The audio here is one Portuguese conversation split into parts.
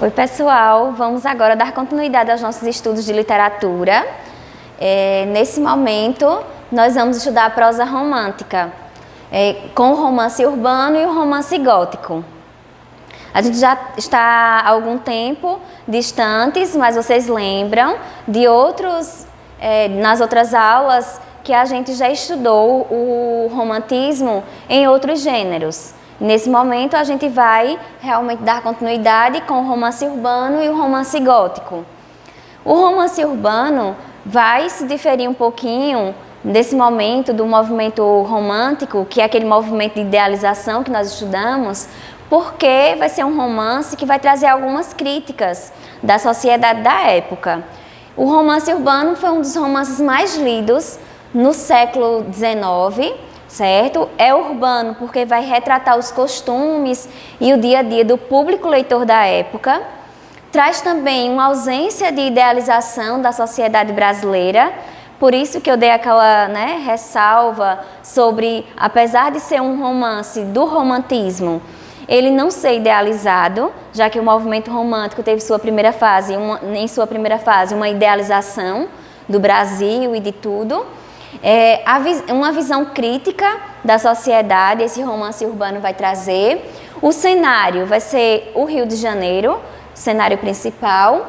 Oi, pessoal, vamos agora dar continuidade aos nossos estudos de literatura. Nesse momento, nós vamos estudar a prosa romântica, com o romance urbano e o romance gótico. A gente já está há algum tempo distantes, mas vocês lembram de nas outras aulas que a gente já estudou o romantismo em outros gêneros. Nesse momento, a gente vai realmente dar continuidade com o romance urbano e o romance gótico. O romance urbano vai se diferir um pouquinho desse momento do movimento romântico, que é aquele movimento de idealização que nós estudamos, porque vai ser um romance que vai trazer algumas críticas da sociedade da época. O romance urbano foi um dos romances mais lidos no século XIX, certo? É urbano porque vai retratar os costumes e o dia a dia do público leitor da época. Traz também uma ausência de idealização da sociedade brasileira, por isso que eu dei aquela ressalva sobre, apesar de ser um romance do romantismo, ele não ser idealizado, já que o movimento romântico teve em sua primeira fase, uma idealização do Brasil e de tudo. Uma visão crítica da sociedade, esse romance urbano vai trazer. O cenário vai ser o Rio de Janeiro, cenário principal.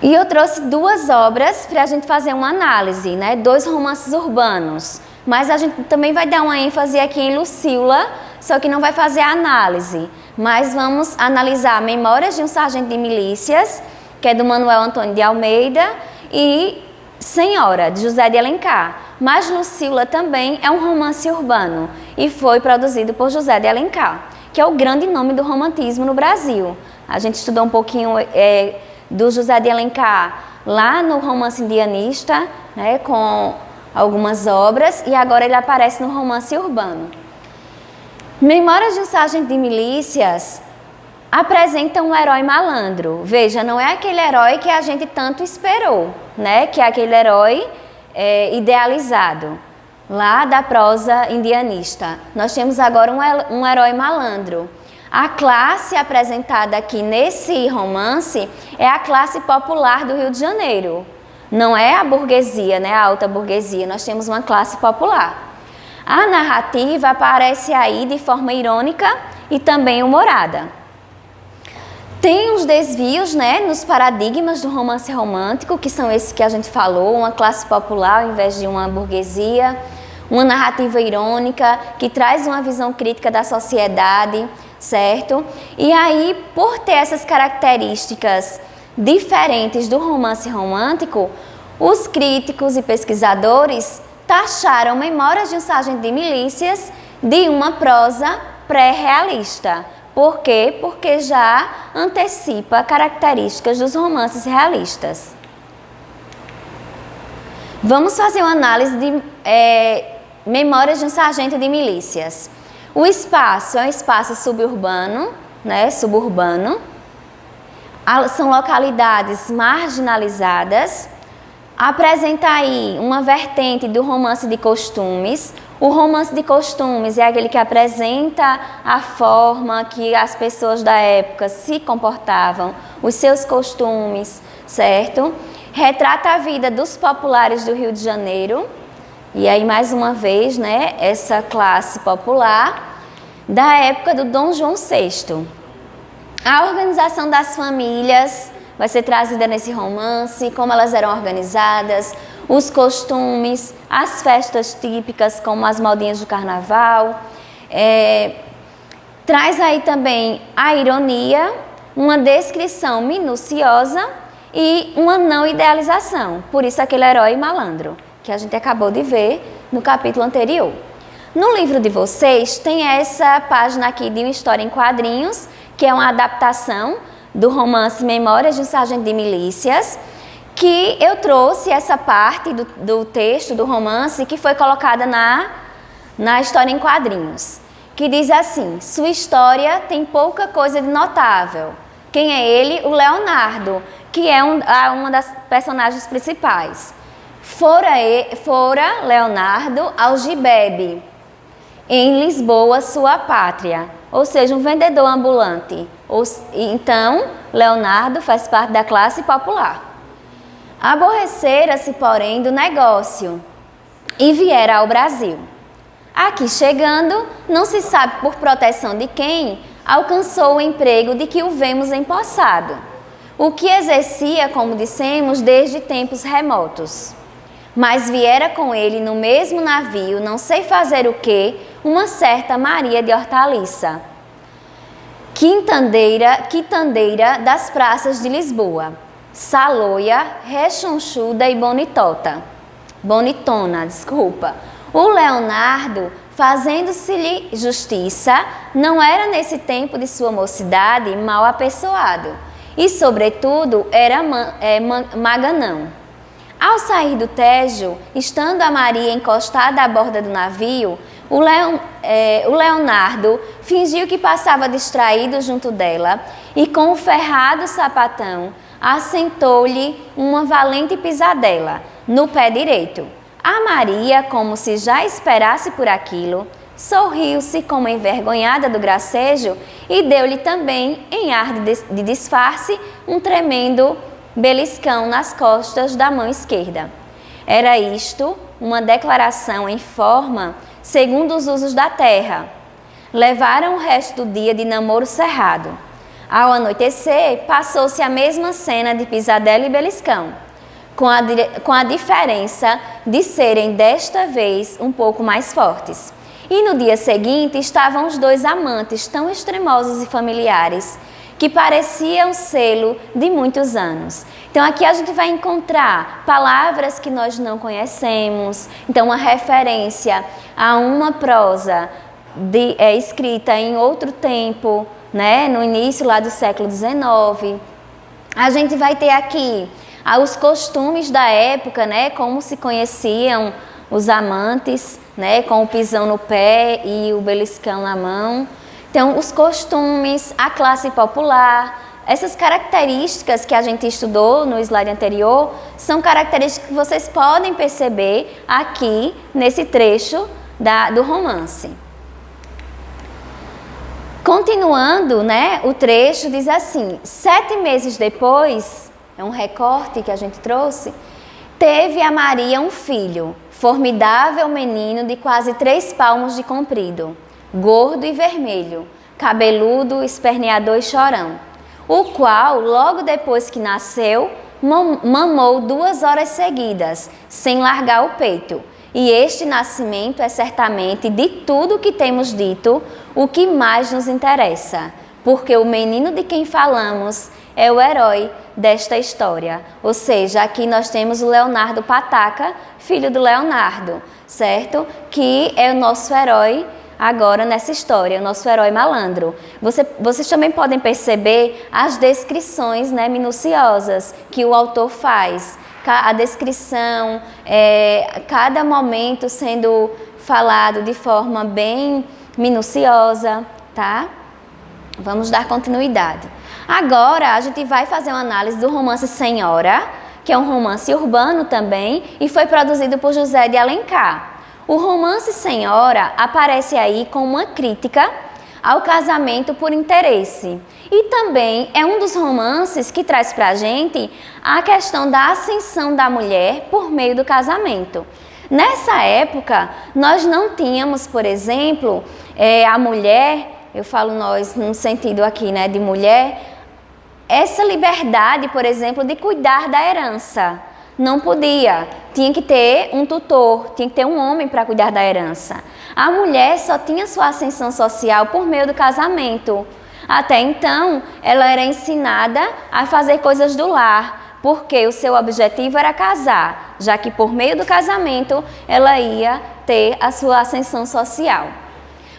E eu trouxe duas obras para a gente fazer uma análise, dois romances urbanos. Mas a gente também vai dar uma ênfase aqui em Lucília, só que não vai fazer a análise. Mas vamos analisar Memórias de um Sargento de Milícias, que é do Manuel Antônio de Almeida, e Senhora, de José de Alencar. Mas Lucília também é um romance urbano e foi produzido por José de Alencar, que é o grande nome do romantismo no Brasil. A gente estudou um pouquinho do José de Alencar lá no Romance Indianista, com algumas obras, e agora ele aparece no romance urbano. Memórias de um Sargento de Milícias apresenta um herói malandro. Veja, não é aquele herói que a gente tanto esperou, que é aquele herói idealizado, lá da prosa indianista. Nós temos agora um herói malandro. A classe apresentada aqui nesse romance é a classe popular do Rio de Janeiro. Não é a burguesia, a alta burguesia. Nós temos uma classe popular. A narrativa aparece aí de forma irônica e também humorada. Tem uns desvios, nos paradigmas do romance romântico, que são esses que a gente falou, uma classe popular ao invés de uma burguesia, uma narrativa irônica que traz uma visão crítica da sociedade, certo? E aí, por ter essas características diferentes do romance romântico, os críticos e pesquisadores taxaram Memórias de um Sargento de Milícias de uma prosa pré-realista. Por quê? Porque já antecipa características dos romances realistas. Vamos fazer uma análise de Memórias de um Sargento de Milícias. O espaço é um espaço suburbano, suburbano. São localidades marginalizadas. Apresenta aí uma vertente do romance de costumes. O romance de costumes é aquele que apresenta a forma que as pessoas da época se comportavam, os seus costumes, certo? Retrata a vida dos populares do Rio de Janeiro. E aí, mais uma vez, essa classe popular da época do Dom João VI. A organização das famílias vai ser trazida nesse romance, como elas eram organizadas, os costumes, as festas típicas, como as modinhas do carnaval. Traz aí também a ironia, uma descrição minuciosa e uma não idealização. Por isso aquele herói malandro, que a gente acabou de ver no capítulo anterior. No livro de vocês tem essa página aqui de uma história em quadrinhos, que é uma adaptação do romance Memórias de um Sargento de Milícias, que eu trouxe essa parte do texto do romance que foi colocada na história em quadrinhos, que diz assim: sua história tem pouca coisa de notável. Quem é ele? O Leonardo, que é uma das personagens principais. Fora Leonardo Algibebe, em Lisboa, sua pátria, ou seja, um vendedor ambulante. Então, Leonardo faz parte da classe popular. Aborrecera-se, porém, do negócio e viera ao Brasil. Aqui chegando, não se sabe por proteção de quem, alcançou o emprego de que o vemos empossado, o que exercia, como dissemos, desde tempos remotos. Mas viera com ele no mesmo navio, não sei fazer o que, uma certa Maria de Hortaliça, quitandeira das praças de Lisboa, saloia, rechonchuda e bonitona. O Leonardo, fazendo-se-lhe justiça, não era nesse tempo de sua mocidade mal apessoado, e sobretudo era maganão. Ao sair do Tejo, estando a Maria encostada à borda do navio, o Leonardo fingiu que passava distraído junto dela e com o ferrado sapatão assentou-lhe uma valente pisadela no pé direito. A Maria, como se já esperasse por aquilo, sorriu-se como envergonhada do gracejo e deu-lhe também, em ar de disfarce, um tremendo beliscão nas costas da mão esquerda. Era isto uma declaração em forma, segundo os usos da terra. Levaram o resto do dia de namoro cerrado. Ao anoitecer, passou-se a mesma cena de pisadela e beliscão, com a diferença de serem desta vez um pouco mais fortes. E no dia seguinte estavam os dois amantes tão extremosos e familiares, que pareciam sê-lo de muitos anos. Então aqui a gente vai encontrar palavras que nós não conhecemos, então uma referência a uma prosa escrita em outro tempo, né, no início lá do século XIX. A gente vai ter aqui os costumes da época, né, como se conheciam os amantes, né, com o pisão no pé e o beliscão na mão. Então, os costumes, a classe popular, essas características que a gente estudou no slide anterior, são características que vocês podem perceber aqui nesse trecho do romance. Continuando, né, o trecho diz assim: 7 meses depois, é um recorte que a gente trouxe, teve a Maria um filho, formidável menino de quase 3 palmos de comprido, gordo e vermelho, cabeludo, esperneador e chorão, o qual, logo depois que nasceu, mamou 2 horas seguidas, sem largar o peito. E este nascimento é certamente, de tudo o que temos dito, o que mais nos interessa, porque o menino de quem falamos é o herói desta história. Ou seja, aqui nós temos o Leonardo Pataca, filho do Leonardo, certo? Que é o nosso herói agora nessa história, o nosso herói malandro. Vocês também podem perceber as descrições, né, minuciosas que o autor faz. A descrição, cada momento sendo falado de forma bem minuciosa, tá? Vamos dar continuidade. Agora a gente vai fazer uma análise do romance Senhora, que é um romance urbano também e foi produzido por José de Alencar. O romance Senhora aparece aí com uma crítica ao casamento por interesse e também é um dos romances que traz pra gente a questão da ascensão da mulher por meio do casamento. Nessa época, nós não tínhamos, por exemplo, a mulher, eu falo nós no sentido aqui, né, de mulher, essa liberdade, por exemplo, de cuidar da herança. Não podia, tinha que ter um tutor, tinha que ter um homem para cuidar da herança. A mulher só tinha sua ascensão social por meio do casamento. Até então, ela era ensinada a fazer coisas do lar, porque o seu objetivo era casar, já que por meio do casamento ela ia ter a sua ascensão social.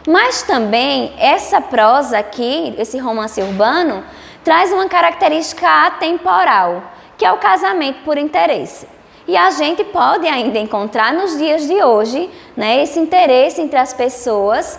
Mas também essa prosa aqui, esse romance urbano, traz uma característica atemporal, que é o casamento por interesse. E a gente pode ainda encontrar nos dias de hoje, né, esse interesse entre as pessoas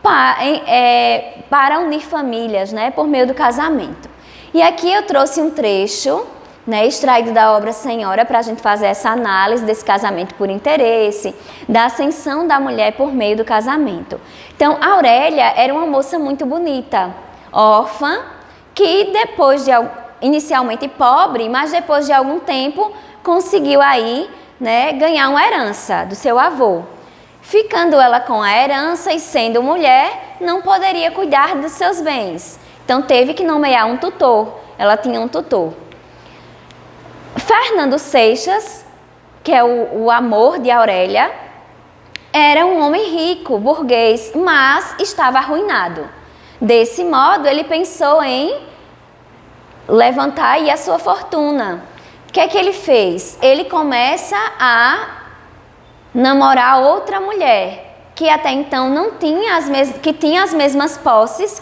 para unir famílias, né, por meio do casamento. E aqui eu trouxe um trecho, né, extraído da obra Senhora, para a gente fazer essa análise desse casamento por interesse, da ascensão da mulher por meio do casamento. Então, Aurélia era uma moça muito bonita, órfã, que inicialmente pobre, mas depois de algum tempo conseguiu aí, né, ganhar uma herança do seu avô. Ficando ela com a herança e sendo mulher, não poderia cuidar dos seus bens. Então teve que nomear um tutor. Ela tinha um tutor. Fernando Seixas, que é o amor de Aurélia, era um homem rico, burguês, mas estava arruinado. Desse modo, ele pensou em levantar aí a sua fortuna. O que é que ele fez? Ele começa a namorar outra mulher, que até então não tinha que tinha as mesmas posses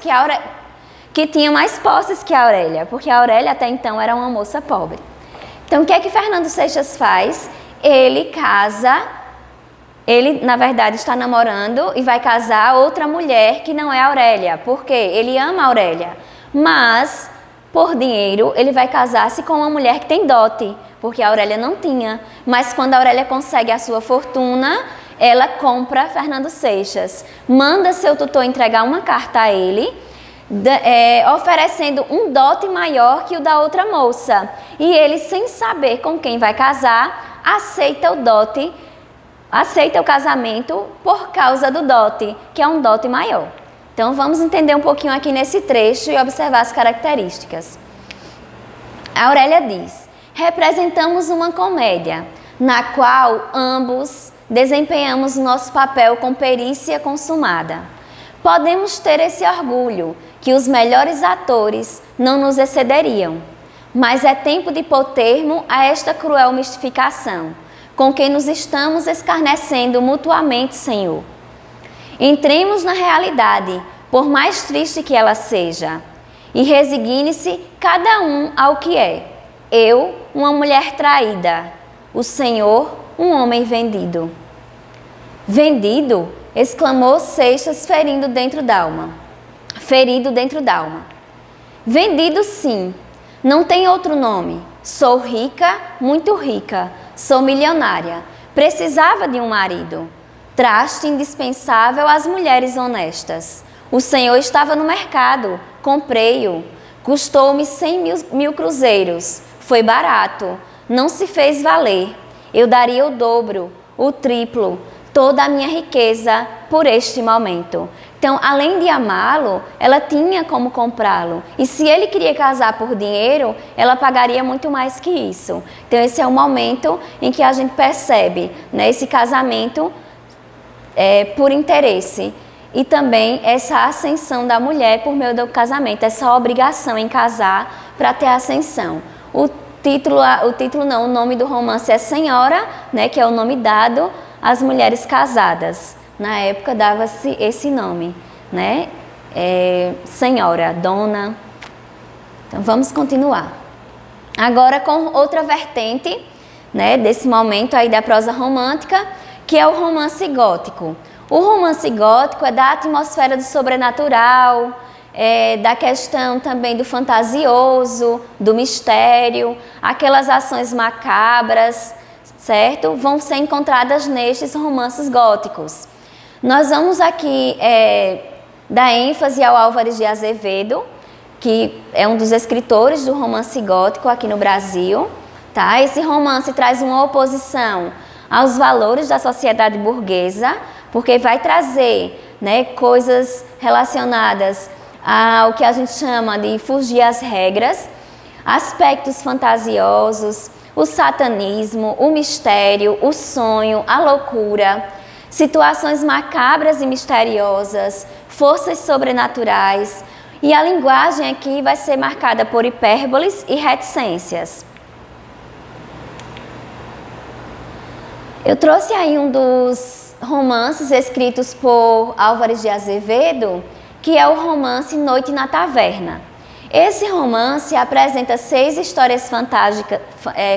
que tinha mais posses que a Aurélia, porque a Aurélia até então era uma moça pobre. Então, o que é que Fernando Seixas faz? Ele, na verdade, está namorando e vai casar outra mulher que não é a Aurélia. Por quê? Ele ama a Aurélia, mas por dinheiro ele vai casar-se com uma mulher que tem dote, porque a Aurélia não tinha. Mas quando a Aurélia consegue a sua fortuna, ela compra Fernando Seixas, manda seu tutor entregar uma carta a ele, oferecendo um dote maior que o da outra moça. E ele, sem saber com quem vai casar, aceita o casamento por causa do dote, que é um dote maior. Então vamos entender um pouquinho aqui nesse trecho e observar as características. A Aurélia diz: representamos uma comédia, na qual ambos desempenhamos nosso papel com perícia consumada. Podemos ter esse orgulho, que os melhores atores não nos excederiam, mas é tempo de pôr termo a esta cruel mistificação, com que nos estamos escarnecendo mutuamente, Senhor. Entremos na realidade, por mais triste que ela seja, e resigne-se cada um ao que é. Eu, uma mulher traída, o Senhor, um homem vendido. Vendido? Exclamou Seixas, ferido dentro d'alma. Vendido, sim, não tem outro nome. Sou rica, muito rica, sou milionária. Precisava de um marido. Traste indispensável às mulheres honestas. O Senhor estava no mercado, comprei-o. Custou-me 100 mil cruzeiros. Foi barato, não se fez valer. Eu daria o dobro, o triplo, toda a minha riqueza por este momento. Então, além de amá-lo, ela tinha como comprá-lo. E se ele queria casar por dinheiro, ela pagaria muito mais que isso. Então, esse é o momento em que a gente percebe, né, esse casamento por interesse. E também essa ascensão da mulher por meio do casamento, essa obrigação em casar para ter ascensão. O nome do romance é Senhora, né, que é o nome dado às mulheres casadas. Na época dava-se esse nome, né? Senhora, dona. Então vamos continuar. Agora com outra vertente, né, desse momento aí da prosa romântica, que é o romance gótico. O romance gótico é da atmosfera do sobrenatural, da questão também do fantasioso, do mistério, aquelas ações macabras, certo? Vão ser encontradas nestes romances góticos. Nós vamos aqui dar ênfase ao Álvares de Azevedo, que é um dos escritores do romance gótico aqui no Brasil. Tá? Esse romance traz uma oposição aos valores da sociedade burguesa, porque vai trazer, né, coisas relacionadas ao que a gente chama de fugir às regras, aspectos fantasiosos, o satanismo, o mistério, o sonho, a loucura, situações macabras e misteriosas, forças sobrenaturais, e a linguagem aqui vai ser marcada por hipérboles e reticências. Eu trouxe aí um dos romances escritos por Álvares de Azevedo, que é o romance Noite na Taverna. Esse romance apresenta 6 histórias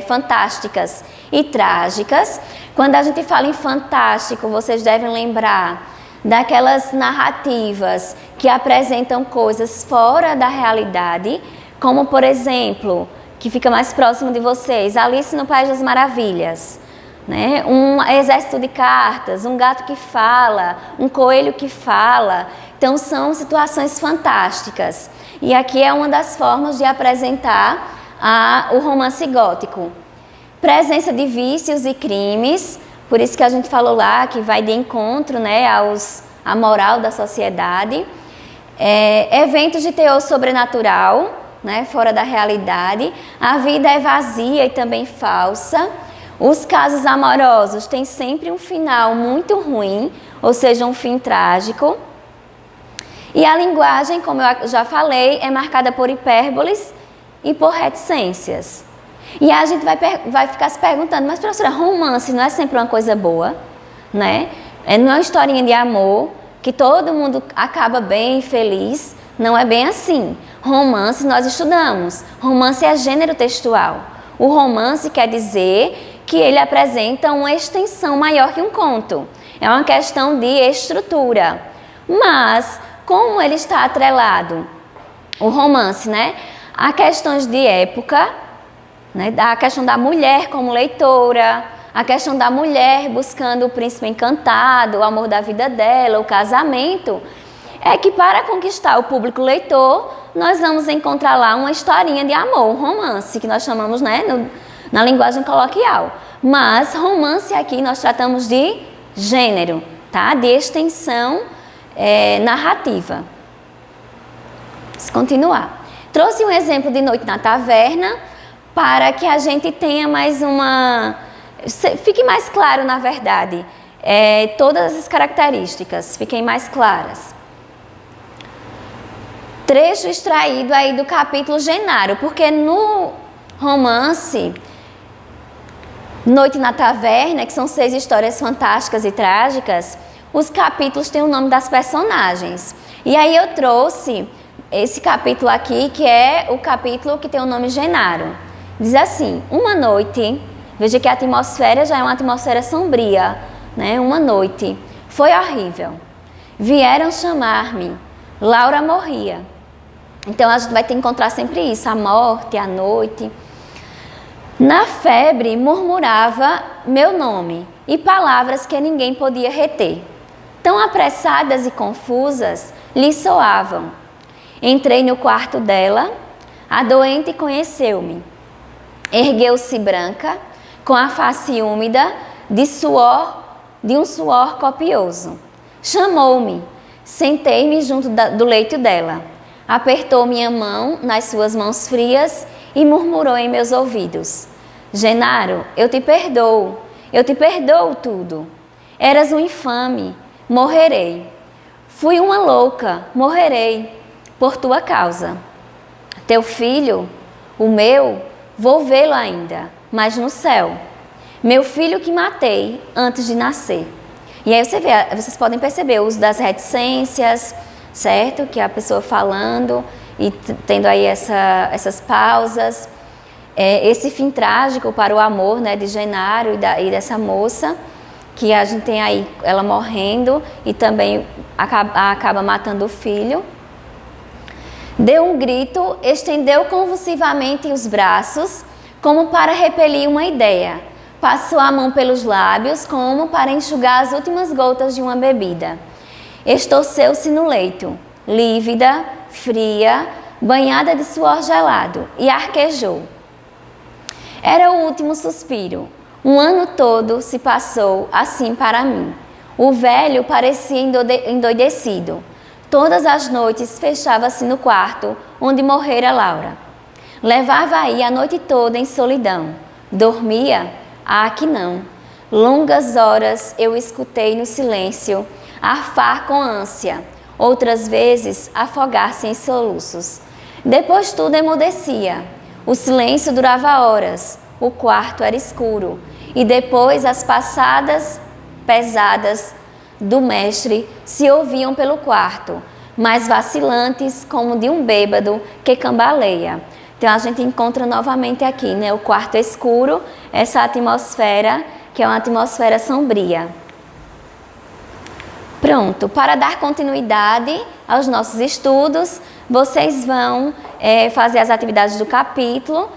fantásticas e trágicas. Quando a gente fala em fantástico, vocês devem lembrar daquelas narrativas que apresentam coisas fora da realidade, como, por exemplo, que fica mais próximo de vocês, Alice no País das Maravilhas. Né? Um exército de cartas, um gato que fala, um coelho que fala. Então são situações fantásticas. E aqui é uma das formas de apresentar o romance gótico. Presença de vícios e crimes, por isso que a gente falou lá que vai de encontro, né, à moral da sociedade. Eventos de teor sobrenatural, né, fora da realidade. A vida é vazia e também falsa. Os casos amorosos têm sempre um final muito ruim, ou seja, um fim trágico. E a linguagem, como eu já falei, é marcada por hipérboles e por reticências. E a gente vai ficar se perguntando, mas professora, romance não é sempre uma coisa boa, né? Não é uma historinha de amor, que todo mundo acaba bem e feliz. Não é bem assim. Romance nós estudamos. Romance é gênero textual. O romance quer dizer que ele apresenta uma extensão maior que um conto. É uma questão de estrutura. Mas, como ele está atrelado, o romance, né, a questões de época, né, a questão da mulher como leitora, a questão da mulher buscando o príncipe encantado, o amor da vida dela, o casamento, é que para conquistar o público leitor, nós vamos encontrar lá uma historinha de amor, um romance, que nós chamamos, né, na linguagem coloquial. Mas romance aqui nós tratamos de gênero, tá? De extensão narrativa. Vamos continuar. Trouxe um exemplo de Noite na Taverna para que a gente tenha mais fique mais claro, na verdade, todas as características fiquem mais claras. Trecho extraído aí do capítulo Genaro, porque no romance Noite na Taverna, que são 6 histórias fantásticas e trágicas, os capítulos têm o nome das personagens. E aí eu trouxe esse capítulo aqui, que é o capítulo que tem o nome Genaro. Diz assim: uma noite, veja que a atmosfera já é uma atmosfera sombria, né? Uma noite, foi horrível. Vieram chamar-me, Laura morria. Então a gente vai ter que encontrar sempre isso, a morte, a noite. Na febre murmurava meu nome e palavras que ninguém podia reter. Tão apressadas e confusas lhe soavam. Entrei no quarto dela, a doente conheceu-me. Ergueu-se branca, com a face úmida de um suor copioso. Chamou-me, sentei-me junto do leito dela. Apertou minha mão nas suas mãos frias e murmurou em meus ouvidos: Genaro, eu te perdoo tudo. Eras um infame, morrerei. Fui uma louca, morrerei por tua causa. Teu filho, o meu, vou vê-lo ainda, mas no céu. Meu filho que matei antes de nascer. E aí vocês podem perceber o uso das reticências, certo? Que é a pessoa falando e tendo aí essas pausas. Esse fim trágico para o amor, né, de Genaro e dessa moça, que a gente tem aí ela morrendo e também acaba matando o filho. Deu um grito, estendeu convulsivamente os braços, como para repelir uma ideia. Passou a mão pelos lábios, como para enxugar as últimas gotas de uma bebida. Estorceu-se no leito, lívida, fria, banhada de suor gelado, e arquejou. Era o último suspiro. Um ano todo se passou assim para mim. O velho parecia endoidecido. Todas as noites fechava-se no quarto onde morrera Laura. Levava aí a noite toda em solidão. Dormia? Ah, que não. Longas horas eu escutei no silêncio, arfar com ânsia. Outras vezes afogar-se em soluços. Depois tudo emudecia. O silêncio durava horas. O quarto era escuro. E depois as passadas pesadas do mestre se ouviam pelo quarto, mais vacilantes como de um bêbado que cambaleia. Então a gente encontra novamente aqui, né, o quarto escuro, essa atmosfera que é uma atmosfera sombria. Pronto, para dar continuidade aos nossos estudos, vocês vão fazer as atividades do capítulo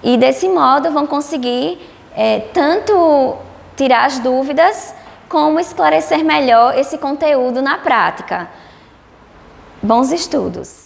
e desse modo vão conseguir tanto tirar as dúvidas como esclarecer melhor esse conteúdo na prática. Bons estudos!